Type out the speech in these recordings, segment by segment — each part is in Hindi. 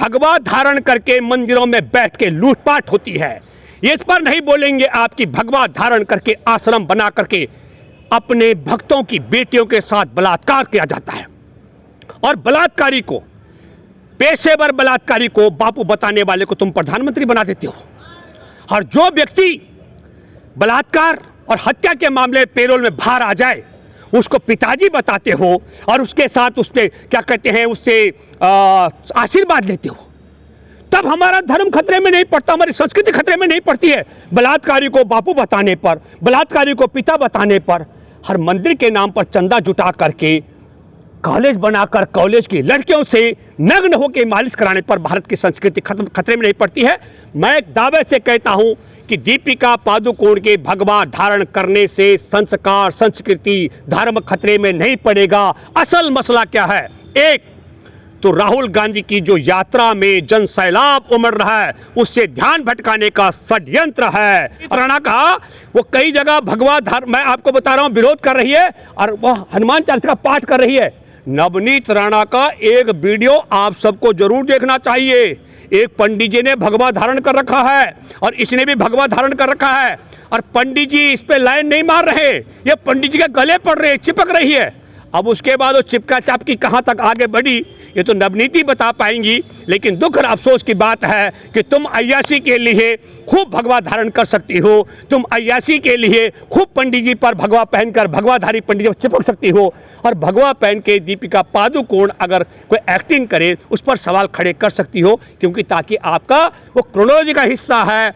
भगवा धारण करके मंदिरों में बैठ के लूटपाट होती है। इस पर नहीं बोलेंगे आपकी भगवा धारण करके आश्रम बना करके अपने भक्तों की बेटियों के साथ बलात्कार किया जाता है, और बलात्कारी को, पेशेवर बलात्कारी को बापू बताने वाले को तुम प्रधानमंत्री बना देते हो। और जो व्यक्ति बलात्कार और हत्या के मामले पेरोल में बाहर आ जाए उसको पिताजी बताते हो और उसके साथ उसके क्या कहते हैं, उससे आशीर्वाद लेते हो। तब हमारा धर्म खतरे में नहीं पड़ता, हमारी संस्कृति खतरे में नहीं पड़ती है। बलात्कारी को बापू बताने पर, बलात्कारी को पिता बताने पर, हर मंदिर के नाम पर चंदा जुटा करके कॉलेज बनाकर कॉलेज की लड़कियों से नग्न होकर मालिश कराने पर भारत की संस्कृति खतरे में नहीं पड़ती है। मैं एक दावे से कहता हूं कि दीपिका पादुकोण के भगवा धारण करने से संस्कार, संस्कृति, धर्म खतरे में नहीं पड़ेगा। असल मसला क्या है? एक तो राहुल गांधी की जो यात्रा में जन सैलाब उमड़ रहा है उससे ध्यान भटकाने का षड्यंत्र है। राणा का वो कई जगह भगवा धारण, मैं आपको बता रहा हूं, विरोध कर रही है और वह हनुमान चालीसा का पाठ कर रही है। नवनीत राणा का एक वीडियो आप सबको जरूर देखना चाहिए। एक पंडित जी ने भगवा धारण कर रखा है और इसने भी भगवा धारण कर रखा है, और पंडित जी इस पे लाइन नहीं मार रहे, ये पंडित जी के गले पड़ रहे, चिपक रही है। अब उसके बाद वो चिपका चापकी कहाँ तक आगे बढ़ी ये तो नवनीति बता पाएंगी। लेकिन दुख और अफसोस की बात है कि तुम अय्यासी के लिए खूब भगवा धारण कर सकती हो, तुम अय्यासी के लिए खूब पंडित जी पर भगवा पहनकर भगवाधारी पंडित जी पर चिपक सकती हो, और भगवा पहन के दीपिका पादुकोण अगर कोई एक्टिंग करे उस पर सवाल खड़े कर सकती हो, क्योंकि ताकि आपका वो क्रोनोलॉजी का हिस्सा है।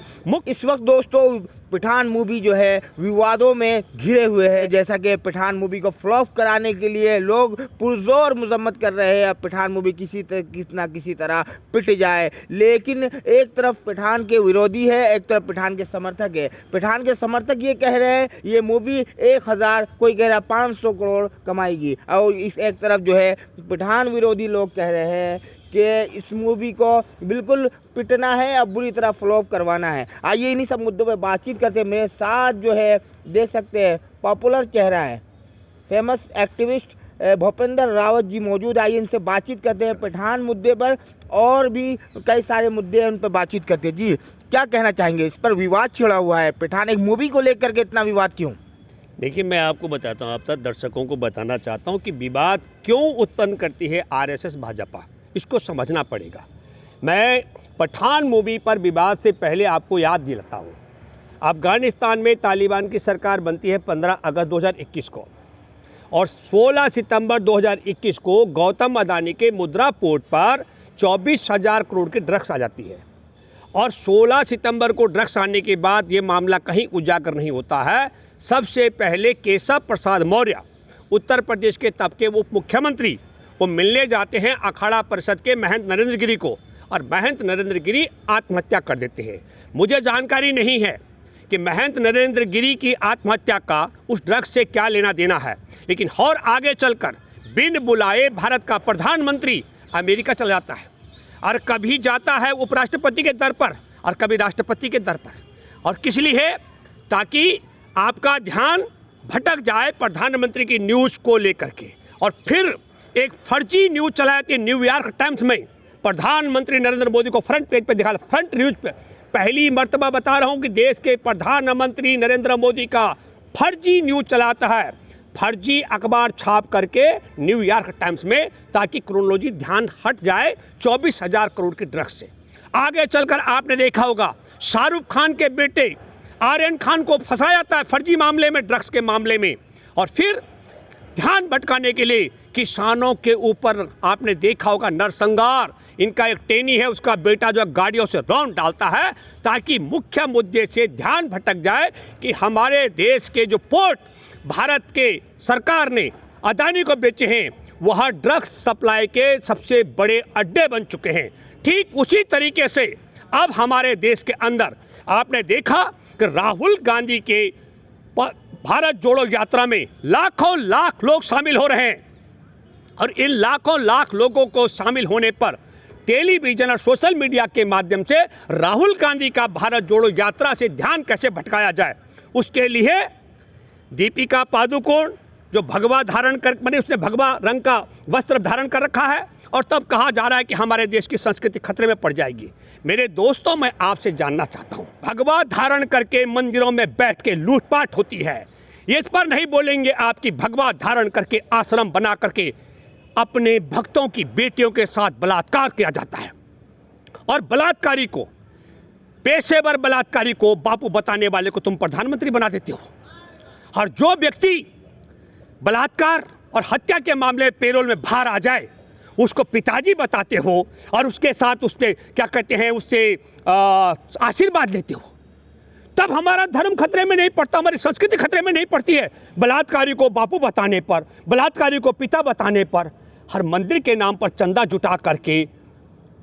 इस वक्त दोस्तों पठान मूवी जो है विवादों में घिरे हुए है, जैसा कि पठान मूवी को फ्लॉप कराने के लिए लोग पुरजोर मजम्मत कर रहे हैं। पठान मूवी किसी तरह पिट जाए, लेकिन एक तरफ पठान के विरोधी है, एक तरफ पठान के समर्थक है। पठान के समर्थक ये कह रहे हैं ये मूवी 1000, कोई कह रहा है 500 करोड़ कमाएगी, और इस एक तरफ जो है पठान विरोधी लोग कह रहे हैं कि इस मूवी को बिल्कुल पिटना है और बुरी तरह फ्लॉप करवाना है। आइए इन्हीं सब मुद्दों पे बातचीत करते हैं। मेरे साथ जो है देख सकते हैं पॉपुलर चेहरा है, फेमस एक्टिविस्ट भूपेंद्र रावत जी मौजूद। आइए इनसे बातचीत करते हैं पठान मुद्दे पर, और भी कई सारे मुद्दे हैं उन पर बातचीत करते हैं। जी क्या कहना चाहेंगे? इस पर विवाद छिड़ा हुआ है, पठान एक मूवी को लेकर के इतना विवाद क्यों? देखिए, मैं आपको बताता हूँ, आप सब दर्शकों को बताना चाहता हूँ कि विवाद क्यों उत्पन्न करती है आरएसएस भाजपा, इसको समझना पड़ेगा। मैं पठान मूवी पर विवाद से पहले आपको याद दिलाता हूँ, अफगानिस्तान में तालिबान की सरकार बनती है 15 अगस्त 2021 को, और 16 सितंबर 2021 को गौतम अदानी के मुद्रा पोर्ट पर 24,000 करोड़ की ड्रग्स आ जाती है। और 16 सितंबर को ड्रग्स आने के बाद ये मामला कहीं उजागर नहीं होता है। सबसे पहले केशव प्रसाद मौर्य, उत्तर प्रदेश के तब के उप मुख्यमंत्री, वो मिलने जाते हैं अखाड़ा परिषद के महंत नरेंद्र गिरी को, और महंत नरेंद्र गिरी आत्महत्या कर देते हैं। मुझे जानकारी नहीं है कि महंत नरेंद्र गिरी की आत्महत्या का उस ड्रग्स से क्या लेना देना है, लेकिन और आगे चलकर बिन बुलाए भारत का प्रधानमंत्री अमेरिका चला जाता है, और कभी जाता है उपराष्ट्रपति के दर पर और कभी राष्ट्रपति के दर पर, और किस लिए? ताकि आपका ध्यान भटक जाए प्रधानमंत्री की न्यूज़ को लेकर के। और फिर एक फर्जी न्यूज़ चलाई थी न्यूयॉर्क टाइम्स में, प्रधानमंत्री नरेंद्र मोदी को फ्रंट पेज पे दिखा, फ्रंट न्यूज़ पे। पहली मर्तबा बता रहा हूं कि देश के प्रधानमंत्री नरेंद्र मोदी का फर्जी न्यूज़ चलाता है, फर्जी अखबार छाप करके न्यूयॉर्क टाइम्स में, ताकि क्रोनोलॉजी ध्यान हट जाए 24,000 करोड़ के ड्रग्स से। आगे चलकर आपने देखा होगा शाहरुख खान के बेटे आर्यन खान को फंसाया जाता है फर्जी मामले में, ड्रग्स के मामले में। और फिर ध्यान भटकाने के लिए किसानों के ऊपर आपने देखा होगा नरसंहार, इनका एक टेनी है, उसका बेटा जो गाड़ियों से रौंद डालता है, ताकि मुख्य मुद्दे से ध्यान भटक जाए कि हमारे देश के जो पोर्ट भारत के सरकार ने अदानी को बेचे हैं वह ड्रग्स सप्लाई के सबसे बड़े अड्डे बन चुके हैं। ठीक उसी तरीके से अब हमारे देश के अंदर आपने देखा कि राहुल गांधी के भारत जोड़ो यात्रा में लाखों लाख लोग शामिल हो रहे हैं, और इन लाखों लाख लोगों को शामिल होने पर टेलीविजन और सोशल मीडिया के माध्यम से राहुल गांधी का भारत जोड़ो यात्रा से ध्यान कैसे भटकाया जाए, उसके लिए दीपिका पादुकोण जो भगवा धारण कर, मैंने उसने भगवा रंग का वस्त्र धारण कर रखा है, और तब कहा जा रहा है कि हमारे देश की संस्कृति खतरे में पड़ जाएगी। मेरे दोस्तों, मैं आपसे जानना चाहता हूँ, भगवा धारण करके मंदिरों में बैठ के लूटपाट होती है, ये इस पर नहीं बोलेंगे आपकी भगवा धारण करके आश्रम बना करके अपने भक्तों की बेटियों के साथ बलात्कार किया जाता है और बलात्कारी को, पेशेवर बलात्कारी को बापू बताने वाले को तुम प्रधानमंत्री बना देते हो। और जो व्यक्ति बलात्कार और हत्या के मामले पेरोल में बाहर आ जाए उसको पिताजी बताते हो और उसके साथ उसके क्या कहते हैं, उससे आशीर्वाद लेते हो, तब हमारा धर्म खतरे में नहीं पड़ता, हमारी संस्कृति खतरे में नहीं पड़ती है। बलात्कारी को बापू बताने पर, बलात्कारी को पिता बताने पर, हर मंदिर के नाम पर चंदा जुटा करके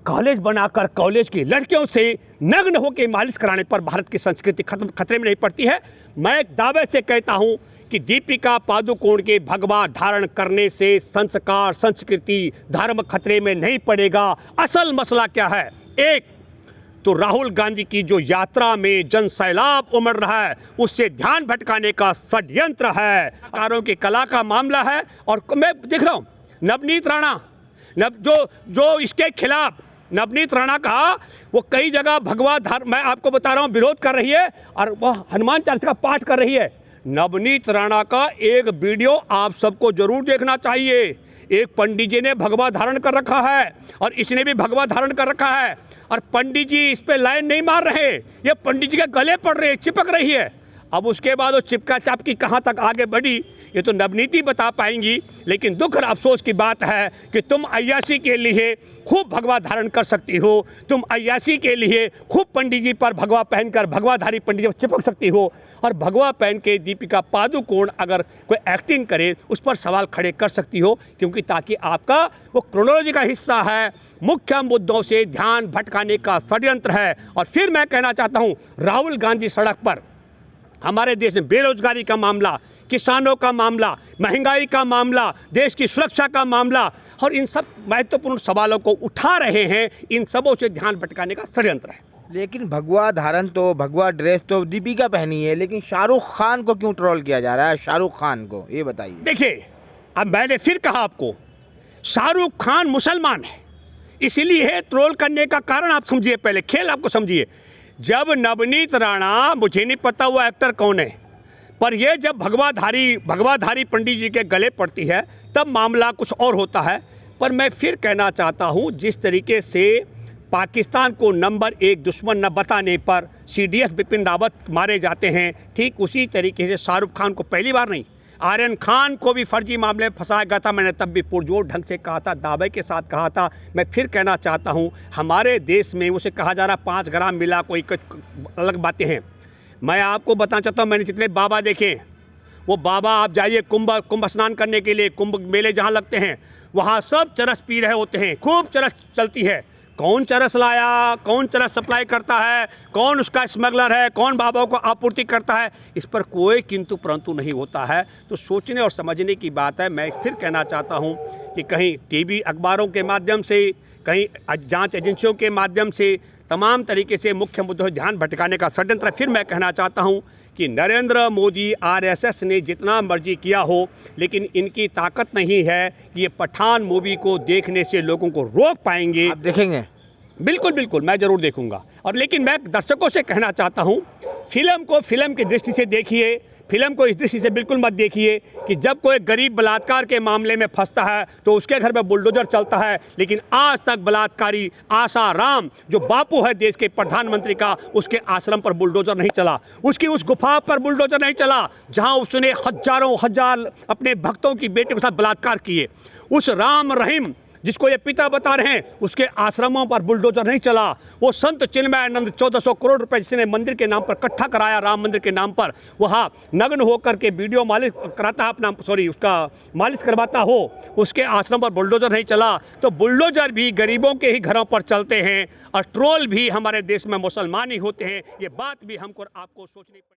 कॉलेज बनाकर कॉलेज की लड़कियों से नग्न होकर मालिश कराने पर भारत की संस्कृति खतरे में नहीं पड़ती है। मैं एक दावे से कहता हूं कि दीपिका पादुकोण के भगवा धारण करने से संस्कार, संस्कृति, धर्म खतरे में नहीं पड़ेगा। असल मसला क्या है? एक तो राहुल गांधी की जो यात्रा में जन सैलाब उमड़ रहा है उससे ध्यान भटकाने का षड्यंत्र है, कारों की कला का मामला है। और मैं देख रहा हूँ नवनीत राणा जो इसके खिलाफ नवनीत राणा का वो कई जगह भगवा धारण, मैं आपको बता रहा हूँ, विरोध कर रही है और वह हनुमान चालीसा का पाठ कर रही है। नवनीत राणा का एक वीडियो आप सबको जरूर देखना चाहिए। एक पंडित जी ने भगवा धारण कर रखा है और इसने भी भगवा धारण कर रखा है और पंडित जी इस पे लाइन नहीं मार रहे, ये पंडित जी के गले पड़ रहे, चिपक रही है। अब उसके बाद वो चिपका चापकी कहाँ तक आगे बढ़ी ये तो नवनीति बता पाएंगी, लेकिन दुख और अफसोस की बात है कि तुम अय्यासी के लिए खूब भगवा धारण कर सकती हो, तुम अय्यासी के लिए खूब पंडित जी पर भगवा पहनकर भगवाधारी पंडित जी पर चिपक सकती हो, और भगवा पहन के दीपिका पादुकोण अगर कोई एक्टिंग करे उस पर सवाल खड़े कर सकती हो, क्योंकि ताकि आपका वो क्रोनोलॉजी का हिस्सा है, मुख्य मुद्दों से ध्यान भटकाने का षड्यंत्र है। और फिर मैं कहना चाहता हूँ, राहुल गांधी सड़क पर, हमारे देश में बेरोजगारी का मामला, किसानों का मामला, महंगाई का मामला, देश की सुरक्षा का मामला और इन सब महत्वपूर्ण सवालों को उठा रहे हैं, इन सबों से ध्यान भटकाने का षड्यंत्र है। लेकिन भगवा धारण तो, भगवा ड्रेस तो दीपिका पहनी है, लेकिन शाहरुख खान को क्यों ट्रोल किया जा रहा है? शाहरुख खान को ये बताइए। देखिए, अब मैंने फिर कहा आपको, शाहरुख खान मुसलमान है, इसीलिए है ट्रोल करने का कारण आप समझिए, पहले खेल आपको समझिए। जब नवनीत राणा, मुझे नहीं पता वो एक्टर कौन है, पर ये जब भगवाधारी पंडित जी के गले पड़ती है तब मामला कुछ और होता है। पर मैं फिर कहना चाहता हूँ, जिस तरीके से पाकिस्तान को नंबर 1 दुश्मन न बताने पर CDS बिपिन रावत मारे जाते हैं, ठीक उसी तरीके से शाहरुख खान को पहली बार नहीं, आर्यन खान को भी फर्जी मामले में फंसाया गया था। मैंने तब भी पुरजोर ढंग से कहा था, दावे के साथ कहा था। मैं फिर कहना चाहता हूँ, हमारे देश में उसे कहा जा रहा 5 ग्राम मिला, कोई अलग बातें हैं। मैं आपको बताना चाहता हूँ, मैंने जितने बाबा देखे, वो बाबा आप जाइए कुंभ स्नान करने के लिए, कुंभ मेले जहाँ लगते हैं वहाँ सब चरस पी रहे होते हैं, खूब चरस चलती है। कौन चरस लाया, कौन चरस सप्लाई करता है, कौन उसका स्मगलर है, कौन बाबाओं को आपूर्ति करता है, इस पर कोई किंतु परंतु नहीं होता है। तो सोचने और समझने की बात है। मैं फिर कहना चाहता हूँ कि कहीं टीवी अखबारों के माध्यम से, कहीं जांच एजेंसियों के माध्यम से तमाम तरीके से मुख्य मुद्दों ध्यान भटकाने का षड्यंत्र। फिर मैं कहना चाहता हूँ कि नरेंद्र मोदी, RSS ने जितना मर्जी किया हो, लेकिन इनकी ताकत नहीं है कि ये पठान मूवी को देखने से लोगों को रोक पाएंगे। आप देखेंगे? बिल्कुल बिल्कुल, मैं ज़रूर देखूंगा। और लेकिन मैं दर्शकों से कहना चाहता हूं, फिल्म को फिल्म की दृष्टि से देखिए, फिल्म को इस दृष्टि से बिल्कुल मत देखिए कि जब कोई गरीब बलात्कार के मामले में फंसता है तो उसके घर में बुलडोजर चलता है। लेकिन आज तक बलात्कारी आसाराम, जो बापू है देश के प्रधानमंत्री का, उसके आश्रम पर बुलडोजर नहीं चला, उसकी उस गुफा पर बुलडोजर नहीं चला जहां उसने हजारों हजार अपने भक्तों की बेटे के साथ बलात्कार किए। उस राम रहीम जिसको ये पिता बता रहे हैं, उसके आश्रमों पर बुलडोजर नहीं चला। वो संत चिन्मयानंद 1400 करोड़ रुपए जिसने मंदिर के नाम पर इकट्ठा कराया, राम मंदिर के नाम पर, वहाँ नग्न होकर के वीडियो मालिश कराता अपना, उसका मालिश करवाता हो, उसके आश्रम पर बुलडोजर नहीं चला। तो बुलडोजर भी गरीबों के ही घरों पर चलते हैं और ट्रोल भी हमारे देश में मुसलमान ही होते हैं। ये बात भी हमको आपको सोचनी पड़ेगी।